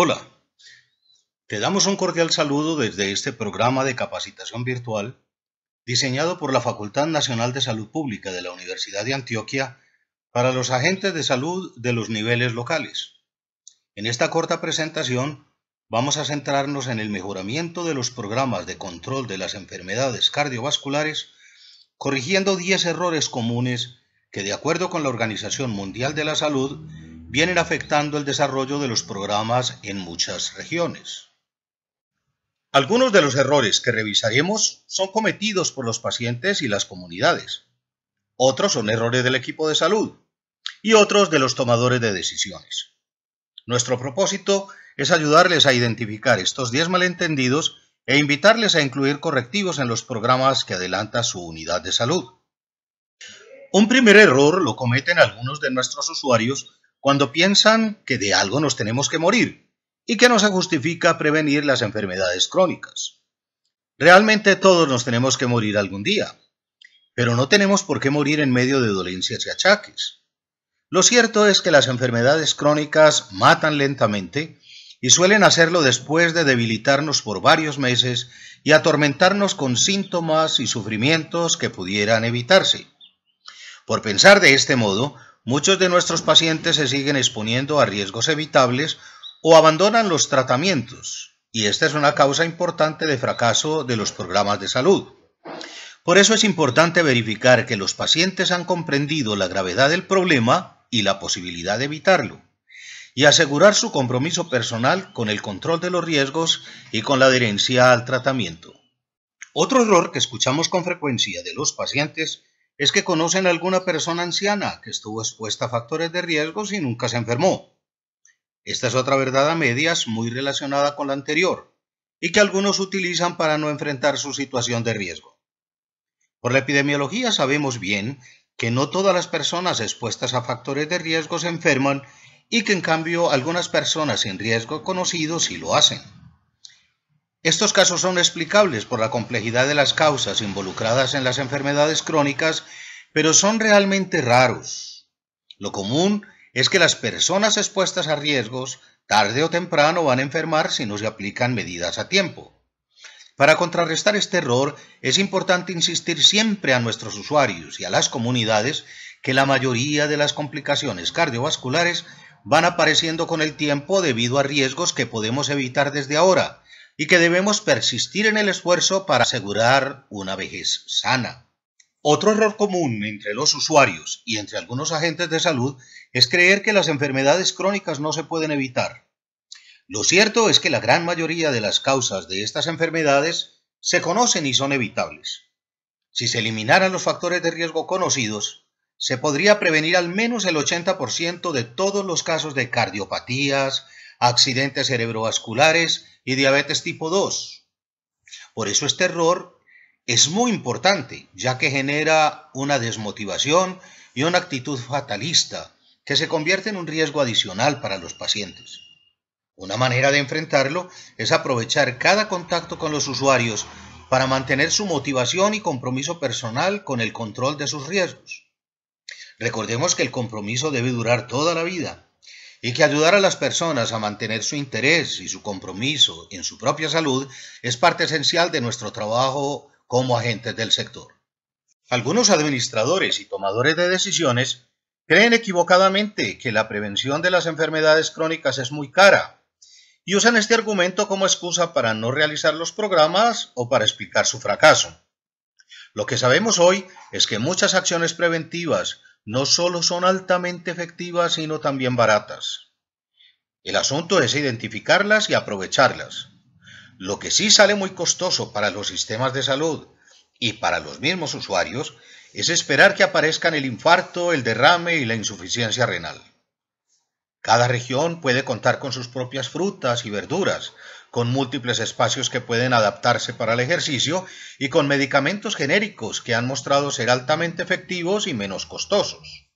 Hola, te damos un cordial saludo desde este programa de capacitación virtual diseñado por la Facultad Nacional de Salud Pública de la Universidad de Antioquia para los agentes de salud de los niveles locales. En esta corta presentación vamos a centrarnos en el mejoramiento de los programas de control de las enfermedades cardiovasculares, corrigiendo 10 errores comunes que, de acuerdo con la Organización Mundial de la Salud, vienen afectando el desarrollo de los programas en muchas regiones. Algunos de los errores que revisaremos son cometidos por los pacientes y las comunidades. Otros son errores del equipo de salud y otros de los tomadores de decisiones. Nuestro propósito es ayudarles a identificar estos 10 malentendidos e invitarles a incluir correctivos en los programas que adelanta su unidad de salud. Un primer error lo cometen algunos de nuestros usuarios cuando piensan que de algo nos tenemos que morir y que no se justifica prevenir las enfermedades crónicas. Realmente todos nos tenemos que morir algún día, pero no tenemos por qué morir en medio de dolencias y achaques. Lo cierto es que las enfermedades crónicas matan lentamente y suelen hacerlo después de debilitarnos por varios meses y atormentarnos con síntomas y sufrimientos que pudieran evitarse. Por pensar de este modo, muchos de nuestros pacientes se siguen exponiendo a riesgos evitables o abandonan los tratamientos, y esta es una causa importante de fracaso de los programas de salud. Por eso es importante verificar que los pacientes han comprendido la gravedad del problema y la posibilidad de evitarlo, y asegurar su compromiso personal con el control de los riesgos y con la adherencia al tratamiento. Otro error que escuchamos con frecuencia de los pacientes es que conocen a alguna persona anciana que estuvo expuesta a factores de riesgos y nunca se enfermó. Esta es otra verdad a medias muy relacionada con la anterior y que algunos utilizan para no enfrentar su situación de riesgo. Por la epidemiología sabemos bien que no todas las personas expuestas a factores de riesgo se enferman y que en cambio algunas personas sin riesgo conocido sí lo hacen. Estos casos son explicables por la complejidad de las causas involucradas en las enfermedades crónicas, pero son realmente raros. Lo común es que las personas expuestas a riesgos tarde o temprano van a enfermar si no se aplican medidas a tiempo. Para contrarrestar este error es importante insistir siempre a nuestros usuarios y a las comunidades que la mayoría de las complicaciones cardiovasculares van apareciendo con el tiempo debido a riesgos que podemos evitar desde ahora y que debemos persistir en el esfuerzo para asegurar una vejez sana. Otro error común entre los usuarios y entre algunos agentes de salud es creer que las enfermedades crónicas no se pueden evitar. Lo cierto es que la gran mayoría de las causas de estas enfermedades se conocen y son evitables. Si se eliminaran los factores de riesgo conocidos, se podría prevenir al menos el 80% de todos los casos de cardiopatías, accidentes cerebrovasculares y diabetes tipo 2. Por eso este error es muy importante, ya que genera una desmotivación y una actitud fatalista que se convierte en un riesgo adicional para los pacientes. Una manera de enfrentarlo es aprovechar cada contacto con los usuarios para mantener su motivación y compromiso personal con el control de sus riesgos. Recordemos que el compromiso debe durar toda la vida y que ayudar a las personas a mantener su interés y su compromiso en su propia salud es parte esencial de nuestro trabajo como agentes del sector. Algunos administradores y tomadores de decisiones creen equivocadamente que la prevención de las enfermedades crónicas es muy cara y usan este argumento como excusa para no realizar los programas o para explicar su fracaso. Lo que sabemos hoy es que muchas acciones preventivas no solo son altamente efectivas, sino también baratas. El asunto es identificarlas y aprovecharlas. Lo que sí sale muy costoso para los sistemas de salud y para los mismos usuarios es esperar que aparezcan el infarto, el derrame y la insuficiencia renal. Cada región puede contar con sus propias frutas y verduras, con múltiples espacios que pueden adaptarse para el ejercicio y con medicamentos genéricos que han mostrado ser altamente efectivos y menos costosos.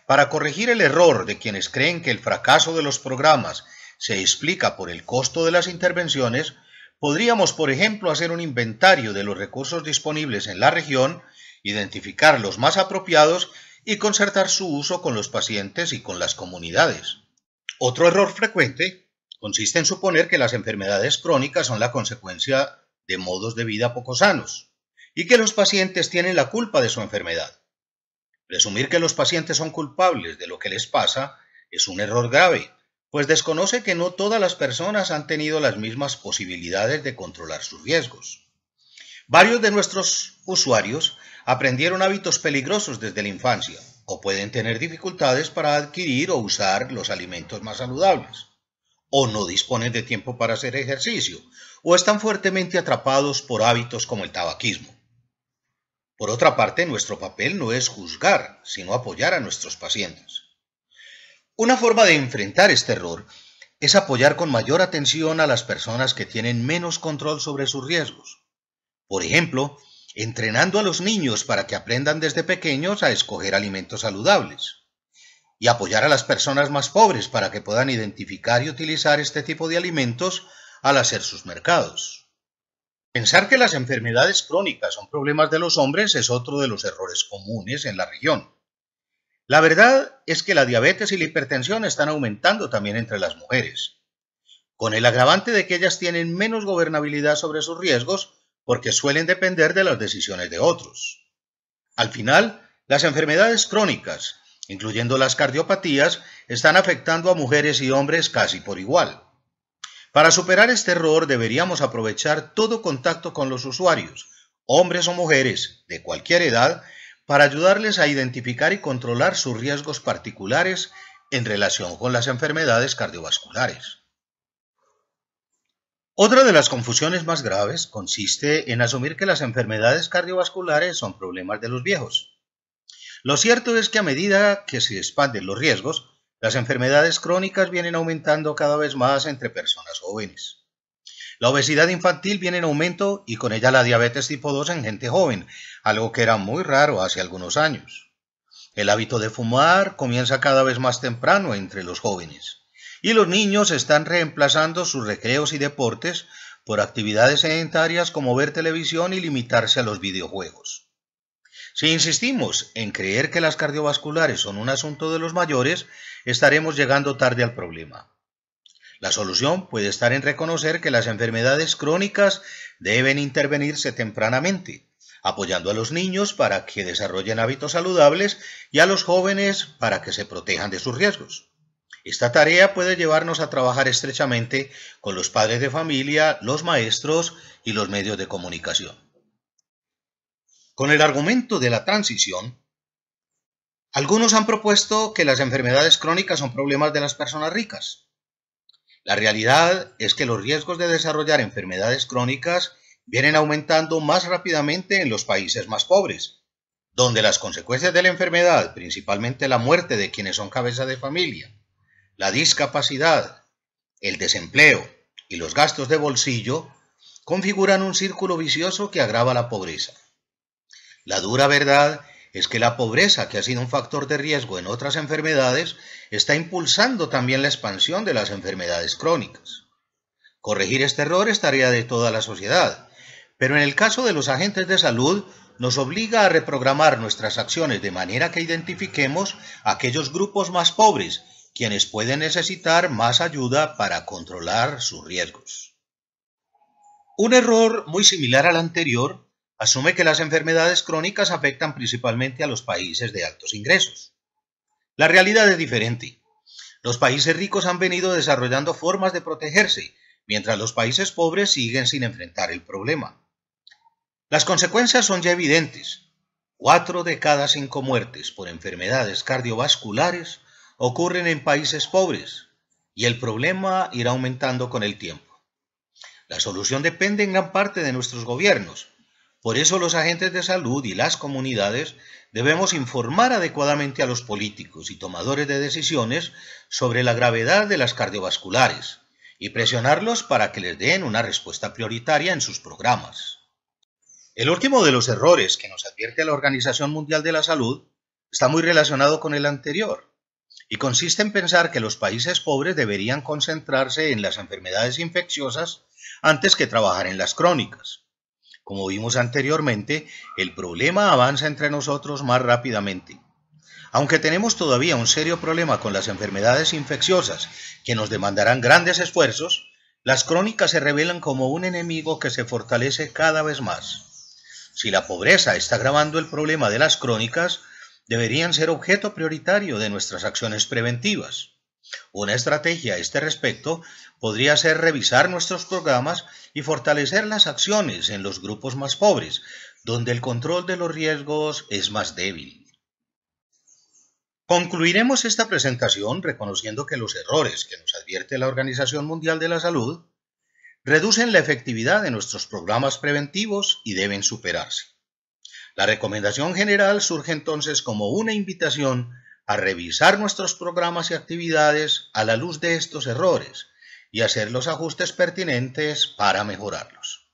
Para corregir el error de quienes creen que el fracaso de los programas se explica por el costo de las intervenciones, podríamos, por ejemplo, hacer un inventario de los recursos disponibles en la región, identificar los más apropiados y concertar su uso con los pacientes y con las comunidades. Otro error frecuente Consiste en suponer que las enfermedades crónicas son la consecuencia de modos de vida poco sanos y que los pacientes tienen la culpa de su enfermedad. Presumir que los pacientes son culpables de lo que les pasa es un error grave, pues desconoce que no todas las personas han tenido las mismas posibilidades de controlar sus riesgos. Varios de nuestros usuarios aprendieron hábitos peligrosos desde la infancia o pueden tener dificultades para adquirir o usar los alimentos más saludables, o no disponen de tiempo para hacer ejercicio, o están fuertemente atrapados por hábitos como el tabaquismo. Por otra parte, nuestro papel no es juzgar, sino apoyar a nuestros pacientes. Una forma de enfrentar este error es apoyar con mayor atención a las personas que tienen menos control sobre sus riesgos. Por ejemplo, entrenando a los niños para que aprendan desde pequeños a escoger alimentos saludables. Y apoyar a las personas más pobres para que puedan identificar y utilizar este tipo de alimentos al hacer sus mercados. Pensar que las enfermedades crónicas son problemas de los hombres es otro de los errores comunes en la región. La verdad es que la diabetes y la hipertensión están aumentando también entre las mujeres, con el agravante de que ellas tienen menos gobernabilidad sobre sus riesgos porque suelen depender de las decisiones de otros. Al final, las enfermedades crónicas, incluyendo las cardiopatías, están afectando a mujeres y hombres casi por igual. Para superar este error deberíamos aprovechar todo contacto con los usuarios, hombres o mujeres, de cualquier edad, para ayudarles a identificar y controlar sus riesgos particulares en relación con las enfermedades cardiovasculares. Otra de las confusiones más graves consiste en asumir que las enfermedades cardiovasculares son problemas de los viejos. Lo cierto es que a medida que se expanden los riesgos, las enfermedades crónicas vienen aumentando cada vez más entre personas jóvenes. La obesidad infantil viene en aumento y con ella la diabetes tipo 2 en gente joven, algo que era muy raro hace algunos años. El hábito de fumar comienza cada vez más temprano entre los jóvenes. Y los niños están reemplazando sus recreos y deportes por actividades sedentarias como ver televisión y limitarse a los videojuegos. Si insistimos en creer que las cardiovasculares son un asunto de los mayores, estaremos llegando tarde al problema. La solución puede estar en reconocer que las enfermedades crónicas deben intervenirse tempranamente, apoyando a los niños para que desarrollen hábitos saludables y a los jóvenes para que se protejan de sus riesgos. Esta tarea puede llevarnos a trabajar estrechamente con los padres de familia, los maestros y los medios de comunicación. Con el argumento de la transición, algunos han propuesto que las enfermedades crónicas son problemas de las personas ricas. La realidad es que los riesgos de desarrollar enfermedades crónicas vienen aumentando más rápidamente en los países más pobres, donde las consecuencias de la enfermedad, principalmente la muerte de quienes son cabeza de familia, la discapacidad, el desempleo y los gastos de bolsillo configuran un círculo vicioso que agrava la pobreza. La dura verdad es que la pobreza, que ha sido un factor de riesgo en otras enfermedades, está impulsando también la expansión de las enfermedades crónicas. Corregir este error es tarea de toda la sociedad, pero en el caso de los agentes de salud, nos obliga a reprogramar nuestras acciones de manera que identifiquemos a aquellos grupos más pobres, quienes pueden necesitar más ayuda para controlar sus riesgos. Un error muy similar al anterior asume que las enfermedades crónicas afectan principalmente a los países de altos ingresos. La realidad es diferente. Los países ricos han venido desarrollando formas de protegerse, mientras los países pobres siguen sin enfrentar el problema. Las consecuencias son ya evidentes. 4 de cada 5 muertes por enfermedades cardiovasculares ocurren en países pobres, y el problema irá aumentando con el tiempo. La solución depende en gran parte de nuestros gobiernos. Por eso los agentes de salud y las comunidades debemos informar adecuadamente a los políticos y tomadores de decisiones sobre la gravedad de las cardiovasculares y presionarlos para que les den una respuesta prioritaria en sus programas. El último de los errores que nos advierte la Organización Mundial de la Salud está muy relacionado con el anterior y consiste en pensar que los países pobres deberían concentrarse en las enfermedades infecciosas antes que trabajar en las crónicas. Como vimos anteriormente, el problema avanza entre nosotros más rápidamente. Aunque tenemos todavía un serio problema con las enfermedades infecciosas que nos demandarán grandes esfuerzos, las crónicas se revelan como un enemigo que se fortalece cada vez más. Si la pobreza está agravando el problema de las crónicas, deberían ser objeto prioritario de nuestras acciones preventivas. Una estrategia a este respecto podría ser revisar nuestros programas y fortalecer las acciones en los grupos más pobres, donde el control de los riesgos es más débil. Concluiremos esta presentación reconociendo que los errores que nos advierte la Organización Mundial de la Salud reducen la efectividad de nuestros programas preventivos y deben superarse. La recomendación general surge entonces como una invitación a revisar nuestros programas y actividades a la luz de estos errores y hacer los ajustes pertinentes para mejorarlos.